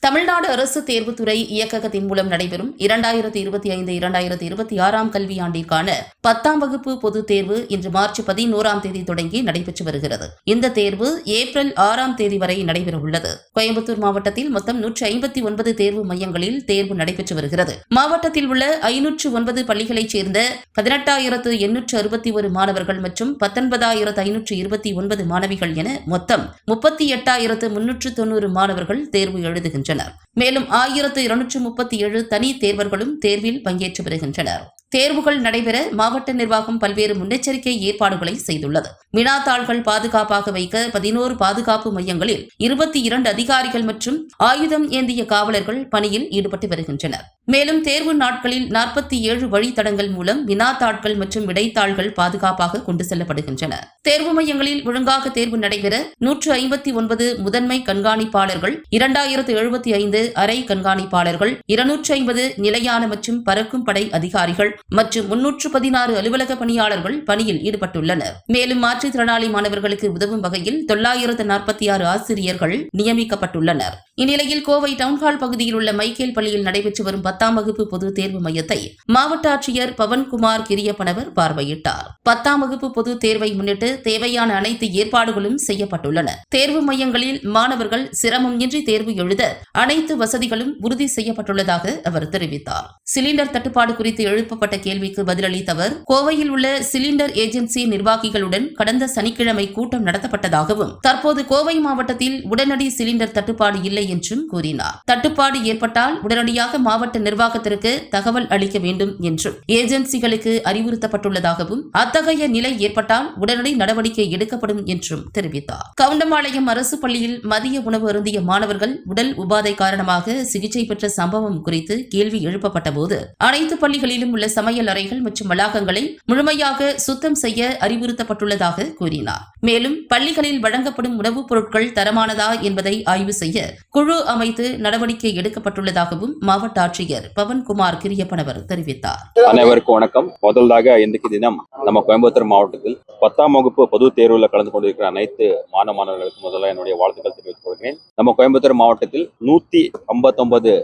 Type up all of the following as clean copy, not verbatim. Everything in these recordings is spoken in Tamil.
தமிழ்நாடு அரசு தேர்வுத்துறை இயக்ககத்தின் மூலம் நடைபெறும் 2025-2026 கல்வியாண்டிற்கான 10ஆம் வகுப்பு பொதுத் தேர்வு இன்று மார்ச் 11ஆம் தேதி தொடங்கி நடைபெற்று வருகிறது. இந்த தேர்வு ஏப்ரல் 6ஆம் தேதி வரை நடைபெறவுள்ளது. கோயம்புத்தூர் மாவட்டத்தில் மொத்தம் 159 தேர்வு மையங்களில் தேர்வு நடைபெற்று வருகிறது. மாவட்டத்தில் உள்ள 509 பள்ளிகளைச் சேர்ந்த 18,861 மாணவர்கள் மற்றும் 19,529 மாணவிகள் என மொத்தம் 38,390 மாணவர்கள் தேர்வு எழுதுகின்றனர். மேலும் 1,237 தனி தேர்வர்களும் தேர்வில் பங்கேற்று வருகின்றனர். தேர்வுகள் நடைபெற மாவட்ட நிர்வாகம் பல்வேறு முன்னெச்சரிக்கை ஏற்பாடுகளை செய்துள்ளது. வினாத்தாள்கள் பாதுகாப்பாக வைக்க 11 பாதுகாப்பு மையங்களில் 22 அதிகாரிகள் மற்றும் ஆயுதம் ஏந்திய காவலர்கள் பணியில் ஈடுபட்டு வருகின்றனர். மேலும் தேர்வு நாட்களில் 47 வழித்தடங்கள் மூலம் வினாத்தாள்கள் மற்றும் விடைத்தாள்கள் பாதுகாப்பாக கொண்டு செல்லப்படுகின்றன. தேர்வு மையங்களில் ஒழுங்காக தேர்வு நடைபெற 159 முதன்மை கண்காணிப்பாளர்கள், 2075 அறை கண்காணிப்பாளர்கள், 250 நிலையான மற்றும் பறக்கும் படை அதிகாரிகள் மற்றும் 316 அலுவலக பணியாளர்கள் பணியில் ஈடுபட்டுள்ளனர். மேலும் மாற்றுத்திறனாளி மாணவர்களுக்கு உதவும் வகையில் 946 ஆசிரியர்கள் நியமிக்கப்பட்டுள்ளனர். இந்நிலையில் கோவை டவுன்ஹால் பகுதியில் உள்ள மைக்கேல் பள்ளியில் நடைபெற்று வரும் 10ஆம் வகுப்பு பொதுத் தேர்வு மையத்தை மாவட்ட ஆட்சியர் பவன்குமார் கிரியப்பனவர் பார்வையிட்டார். 10ஆம் வகுப்பு பொதுத் தேர்வை முன்னிட்டு தேவையான அனைத்து ஏற்பாடுகளும் செய்யப்பட்டுள்ளன. தேர்வு மையங்களில் மாணவர்கள் சிரமம் இன்றி தேர்வு எழுத அனைத்து வசதிகளும் உறுதி செய்யப்பட்டுள்ளதாக அவர் தெரிவித்தார். சிலிண்டர் தட்டுப்பாடு குறித்து எழுப்பப்பட்ட கேள்விக்கு பதிலளித்த அவர், கோவையில் உள்ள சிலிண்டர் ஏஜென்சி நிர்வாகிகளுடன் கடந்த சனிக்கிழமை கூட்டம் நடத்தப்பட்டதாகவும் தற்போது கோவை மாவட்டத்தில் உடனடி சிலிண்டர் தட்டுப்பாடு இல்லை என்றும் கூறினார். தட்டுப்பாடு ஏற்பட்டால் உடனடியாக மாவட்ட நிர்வாகத்திற்கு தகவல் அளிக்க வேண்டும் என்றும் ஏஜென்சிகளுக்கு அறிவுறுத்தப்பட்டுள்ளதாகவும் அத்தகைய நிலை ஏற்பட்டால் உடனடி நடவடிக்கை எடுக்கப்படும் என்றும் தெரிவித்தார். கவுண்டம்பாளையம் அரசு பள்ளியில் மதிய உணவு அருந்திய மாணவர்கள் உடல் உபாதை காரணமாக சிகிச்சை பெற்ற சம்பவம் குறித்து கேள்வி எழுப்பப்பட்ட போது அனைத்து பள்ளிகளிலும் உள்ள சமையல் அறைகள் மற்றும் வளாகங்களை முழுமையாக சுத்தம் செய்ய அறிவுறுத்தப்பட்டுள்ளதாக கூறினார். மேலும் பள்ளிகளில் வழங்கப்படும் உணவுப் பொருட்கள் தரமானதா என்பதை ஆய்வு செய்ய குழு அமைத்து நடவடிக்கை எடுக்கப்பட்டுள்ளதாகவும் மாவட்ட ஆட்சியர் பவன்குமார் கிரியப்பனவர் தெரிவித்தார். அனைவருக்கும் வணக்கம். முதல்தாக இன்றைக்கு தினம் நம்ம கோயம்புத்தூர் மாவட்டத்தில் 10ஆம் வகுப்பு பொது தேர்வில் கலந்து கொண்டிருக்கிற அனைத்து மாணவர்களுக்கு முதல்ல என்னுடைய வாழ்த்துக்கள் தெரிவித்துக் கொள்கிறேன். நம்ம கோயம்புத்தூர் மாவட்டத்தில் 159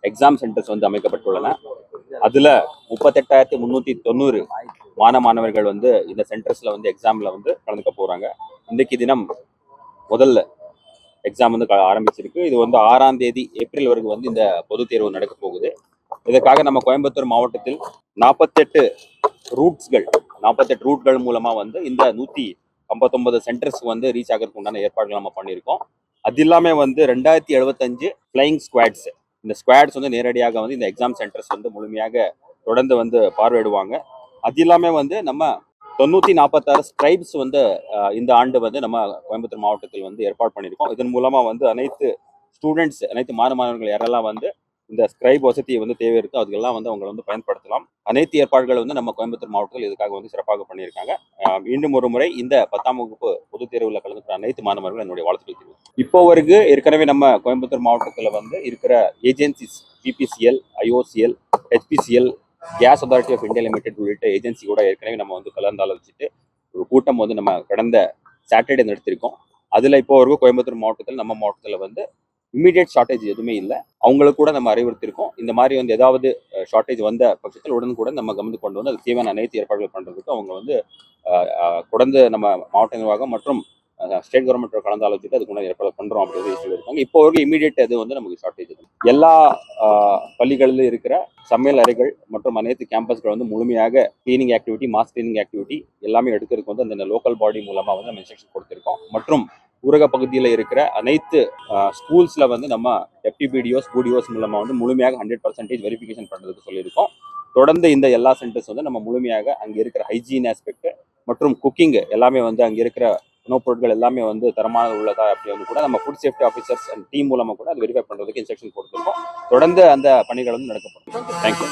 எக்ஸாம் சென்டர்ஸ் அமைக்கப்பட்டுள்ளன. அதுல 38,390 மாணவர்கள் இந்த சென்டர்ஸ்ல எக்ஸாம்ல கலந்துக்க போறாங்க. இன்றைக்கு தினம் முதல்ல எக்ஸாம் ஆரம்பிச்சிருக்கு. இது 6ஆம் தேதி ஏப்ரல் வரைக்கும் இந்த பொது தேர்வு நடக்க போகுது. இதற்காக நம்ம கோயம்புத்தூர் மாவட்டத்தில் 48 ரூட்கள் மூலமா இந்த 159 சென்டர்ஸ்க்கு ரீச் ஆகிறதுக்கு உண்டான ஏற்பாடுகள் நம்ம பண்ணியிருக்கோம். அது இல்லாம 2075 ஃபிளைங் ஸ்குவாட்ஸ், இந்த ஸ்குவாட்ஸ் நேரடியாக இந்த எக்ஸாம் சென்டர்ஸ் முழுமையாக தொடர்ந்து பார்வையிடுவாங்க. அது இல்லாம நம்ம 946 ஸ்கிரைப்ஸ் இந்த ஆண்டு நம்ம கோயம்புத்தூர் மாவட்டத்தில் ஏற்பாடு பண்ணியிருக்கோம். இதன் மூலமா அனைத்து ஸ்டூடெண்ட்ஸ், அனைத்து மாணவர்கள் யாரெல்லாம் இந்த ஸ்கிரைப் வசதியை தேவை இருக்கு அதுக்கெல்லாம் அவங்க பயன்படுத்தலாம். அனைத்து ஏற்பாடுகள் நம்ம கோயம்புத்தூர் மாவட்டத்தில் இதுக்காக சிறப்பாக பண்ணியிருக்காங்க. மீண்டும் ஒரு முறை இந்த 10ஆம் வகுப்பு பொதுத் தேர்வில் கலந்துக்கிற அனைத்து மாணவர்கள் என்னுடைய வாழ்த்துக்கள் தெரிவித்து, இப்போ வரைக்கும் ஏற்கனவே நம்ம கோயம்புத்தூர் மாவட்டத்தில் இருக்கிற agencies BPCL, IOCL, HPCL, gas authority of India limited உள்ளிட்ட ஏஜென்சி கூட ஏற்கனவே நம்ம கலந்தாலோசிச்சுட்டு ஒரு கூட்டம் நம்ம கடந்த சாட்டர்டே நடத்திருக்கோம். அதுல இப்போ வரைக்கும் கோயம்புத்தூர் மாவட்டத்தில் நம்ம மாவட்டத்தில் இமீடியட் ஷார்டேஜ் எதுவுமே இல்லை. அவங்களுக்கு கூட நம்ம அறிவுறுத்திருக்கோம். இந்த மாதிரி ஏதாவது ஷார்டேஜ் வந்த பட்சத்தில் உடனுக்குடன் நம்ம கவனித்து கொண்டு அது தேவையான அனைத்து ஏற்பாடுகள் பண்றதுக்கு அவங்க தொடர்ந்து நம்ம மாவட்ட நிர்வாகம் மற்றும் ஸ்டேட் கவர்மெண்ட் கலந்து ஆலோசித்து அதுக்கு ஏற்பாடு பண்றோம் அப்படின்னு சொல்லியிருக்காங்க. இப்போ வரைக்கும் இமீடியட் அது நமக்கு ஷார்டேஜ். எல்லா பள்ளிகளிலும் இருக்கிற சமையல் அறைகள் மற்றும் அனைத்து கேம்பஸ்கள் முழுமையாக cleaning activity, mass cleaning activity எல்லாமே எடுக்கிறதுக்கு அந்த லோக்கல் பாடி மூலமா நம்ம இன்ஸ்ட்ரக்ஷன் கொடுத்திருக்கோம். மற்றும் ஊரக பகுதியில் இருக்கிற அனைத்து ஸ்கூல்ஸ்ல நம்ம எஃப்டிபிடிஓஸ், பிடிஓஸ் மூலமா முழுமையாக 100% வெரிஃபிகேஷன் பண்றதுக்கு சொல்லியிருக்கோம். தொடர்ந்து இந்த எல்லா சென்டர்ஸ் நம்ம முழுமையாக அங்க இருக்கிற ஹைஜீன் ஆஸ்பெக்ட் மற்றும் குக்கிங் எல்லாமே அங்க இருக்கிற உணவுப் பொருட்கள் எல்லாமே தரமாக உள்ளதா அப்படி கூட நம்ம food safety officers and team மூலமா கூட அது வெரிஃபை பண்றதுக்கு இன்ஸ்ட்ரக்ஷன் கொடுத்துருக்கோம். தொடர்ந்து அந்த பணிகள் நடக்கப்படும். தேங்க்யூ.